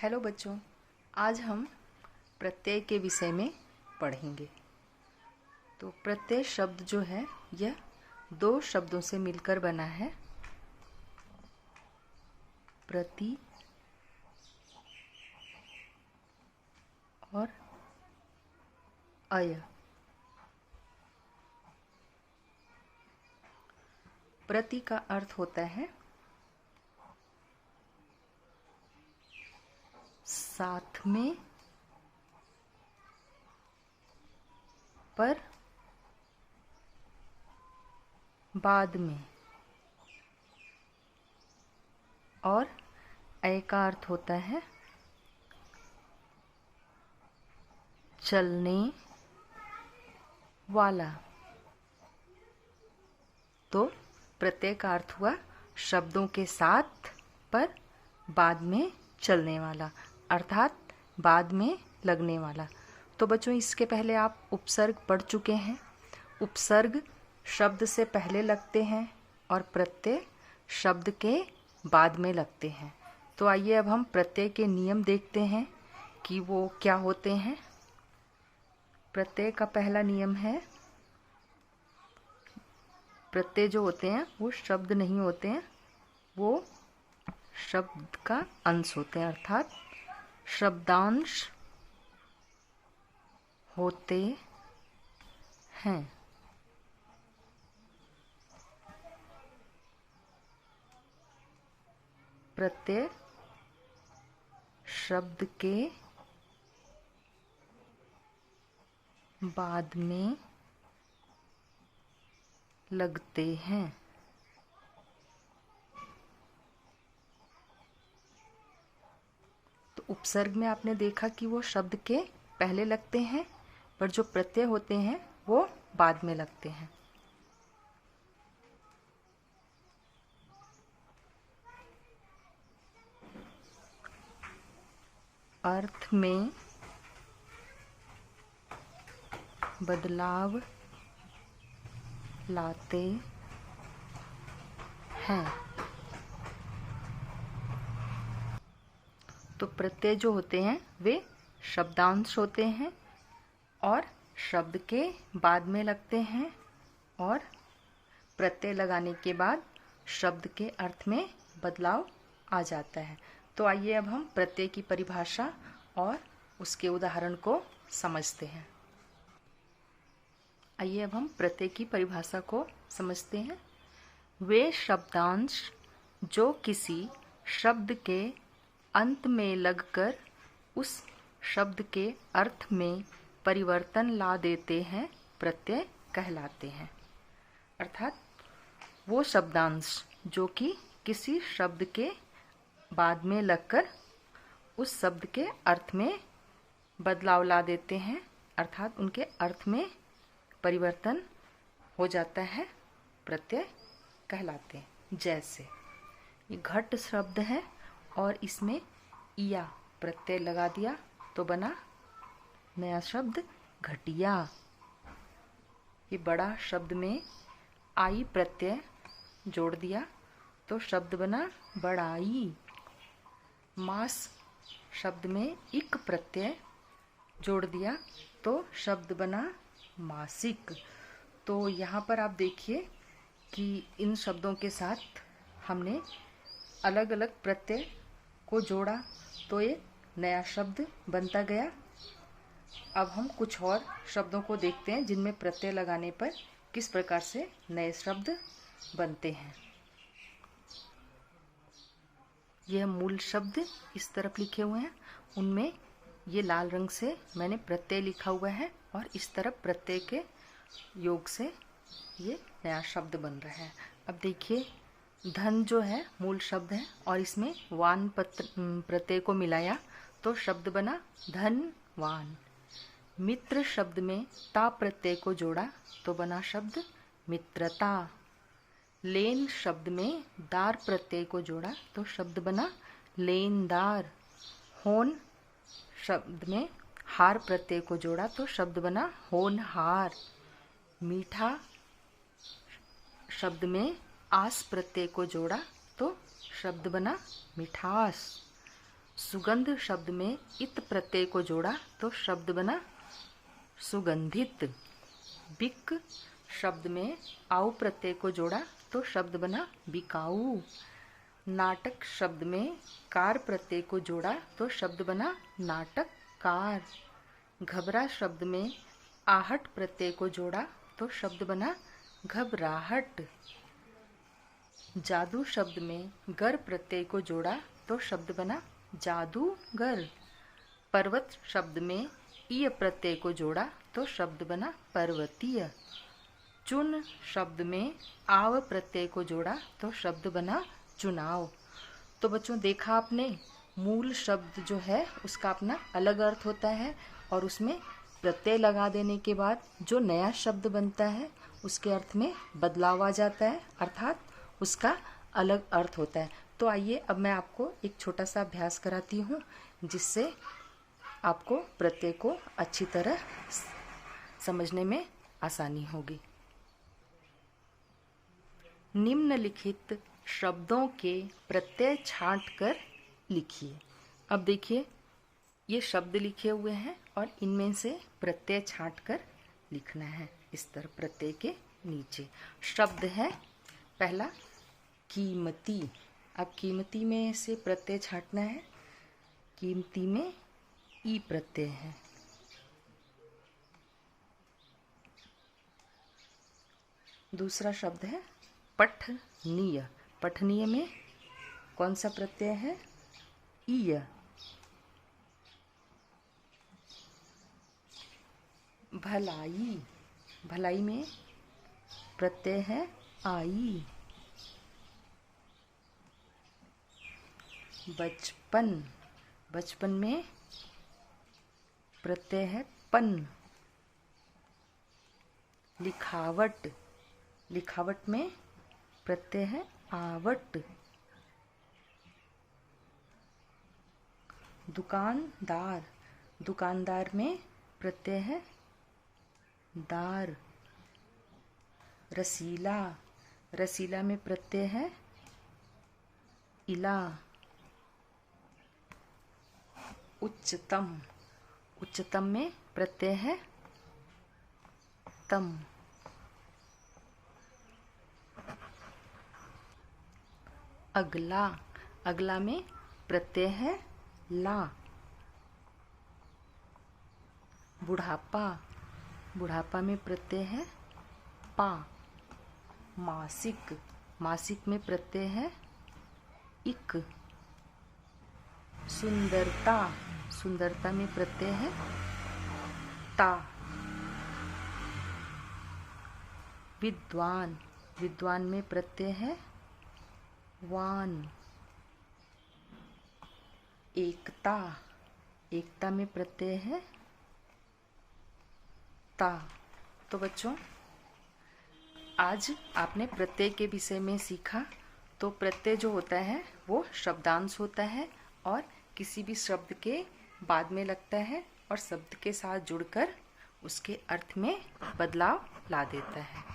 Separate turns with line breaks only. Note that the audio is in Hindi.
हेलो बच्चों, आज हम प्रत्यय के विषय में पढ़ेंगे। तो प्रत्यय शब्द जो है यह दो शब्दों से मिलकर बना है। प्रति और अय। प्रति का अर्थ होता है साथ में, पर, बाद में। और अय का अर्थ होता है चलने वाला। तो प्रत्यय का अर्थ हुआ शब्दों के साथ पर बाद में चलने वाला, अर्थात बाद में लगने वाला। तो बच्चों, इसके पहले आप उपसर्ग पढ़ चुके हैं। उपसर्ग शब्द से पहले लगते हैं और प्रत्यय शब्द के बाद में लगते हैं। तो आइए अब हम प्रत्यय के नियम देखते हैं कि वो क्या होते हैं। प्रत्यय का पहला नियम है, प्रत्यय जो होते हैं वो शब्द नहीं होते हैं, वो शब्द का अंश होते हैं, अर्थात शब्दांश होते हैं। प्रत्यय शब्द के बाद में लगते हैं। तो उपसर्ग में आपने देखा कि वो शब्द के पहले लगते हैं, पर जो प्रत्यय होते हैं वो बाद में लगते हैं। अर्थ में बदलाव लाते हैं। तो प्रत्यय जो होते हैं वे शब्दांश होते हैं और शब्द के बाद में लगते हैं, और प्रत्यय लगाने के बाद शब्द के अर्थ में बदलाव आ जाता है। तो आइए अब हम प्रत्यय की परिभाषा और उसके उदाहरण को समझते हैं। आइए अब हम प्रत्यय की परिभाषा को समझते हैं। वे शब्दांश जो किसी शब्द के अंत में लगकर उस शब्द के अर्थ में परिवर्तन ला देते हैं, प्रत्यय कहलाते हैं। अर्थात वो शब्दांश जो कि किसी शब्द के बाद में लगकर उस शब्द के अर्थ में बदलाव ला देते हैं, अर्थात उनके अर्थ में परिवर्तन हो जाता है, प्रत्यय कहलाते हैं। जैसे ये घट शब्द है और इसमें इया प्रत्यय लगा दिया तो बना नया शब्द घटिया। ये बड़ा शब्द में आई प्रत्यय जोड़ दिया तो शब्द बना बड़ाई। मास शब्द में इक प्रत्यय जोड़ दिया तो शब्द बना मासिक। तो यहाँ पर आप देखिए कि इन शब्दों के साथ हमने अलग अलग प्रत्यय को जोड़ा तो एक नया शब्द बनता गया। अब हम कुछ और शब्दों को देखते हैं जिनमें प्रत्यय लगाने पर किस प्रकार से नए शब्द बनते हैं। यह मूल शब्द इस तरफ लिखे हुए हैं, उनमें ये लाल रंग से मैंने प्रत्यय लिखा हुआ है और इस तरफ प्रत्यय के योग से ये नया शब्द बन रहा है। अब देखिए, धन जो है मूल शब्द है और इसमें वान प्रत्यय को मिलाया तो शब्द बना धनवान। मित्र शब्द में ता प्रत्यय को जोड़ा तो बना शब्द मित्रता। लेन शब्द में दार प्रत्यय को जोड़ा तो शब्द बना लेनदार। होन शब्द में हार प्रत्यय को जोड़ा तो शब्द बना होनहार। मीठा शब्द में आस प्रत्यय को जोड़ा तो शब्द बना मिठास। सुगंध शब्द में इत प्रत्यय को जोड़ा तो शब्द बना सुगंधित। बिक शब्द में आउ प्रत्यय को जोड़ा तो शब्द बना बिकाऊ। नाटक शब्द में कार प्रत्यय को जोड़ा तो शब्द बना नाटककार। घबरा शब्द में आहट प्रत्यय को जोड़ा तो शब्द बना घबराहट। जादू शब्द में गर प्रत्यय को जोड़ा तो शब्द बना जादूगर। पर्वत शब्द में ईय प्रत्यय को जोड़ा तो शब्द बना पर्वतीय। चुन शब्द में आव प्रत्यय को जोड़ा तो शब्द बना चुनाव। तो बच्चों देखा आपने, मूल शब्द जो है उसका अपना अलग अर्थ होता है और उसमें प्रत्यय लगा देने के बाद जो नया शब्द बनता है उसके अर्थ में बदलाव आ जाता है, अर्थात उसका अलग अर्थ होता है। तो आइए अब मैं आपको एक छोटा सा अभ्यास कराती हूँ जिससे आपको प्रत्यय को अच्छी तरह समझने में आसानी होगी। निम्नलिखित शब्दों के प्रत्यय छांट कर लिखिए। अब देखिए ये शब्द लिखे हुए हैं और इनमें से प्रत्यय छांट कर लिखना है। इस तरह प्रत्यय के नीचे शब्द है पहला कीमती। अब कीमती में से प्रत्यय छांटना है। कीमती में ई प्रत्यय है। दूसरा शब्द है पठनीय। पठनीय में कौन सा प्रत्यय है? ईय। भलाई। भलाई में प्रत्यय है आई। बचपन। बचपन में प्रत्यय है पन। लिखावट। लिखावट में प्रत्यय है आवट। दुकानदार। दुकानदार में प्रत्यय है दार। रसीला। रसीला में प्रत्यय है इला। उच्चतम। उच्चतम में प्रत्यय है तम। अगला। अगला में प्रत्यय है ला। बुढ़ापा। बुढ़ापा में प्रत्यय है पा। मासिक। मासिक में प्रत्यय है इक। सुंदरता। सुंदरता में प्रत्यय है ता। विद्वान। विद्वान में प्रत्यय है वान। एकता। एकता में प्रत्यय है ता। तो बच्चों आज आपने प्रत्यय के विषय में सीखा। तो प्रत्यय जो होता है वो शब्दांश होता है और किसी भी शब्द के बाद में लगता है और शब्द के साथ जुड़कर उसके अर्थ में बदलाव ला देता है।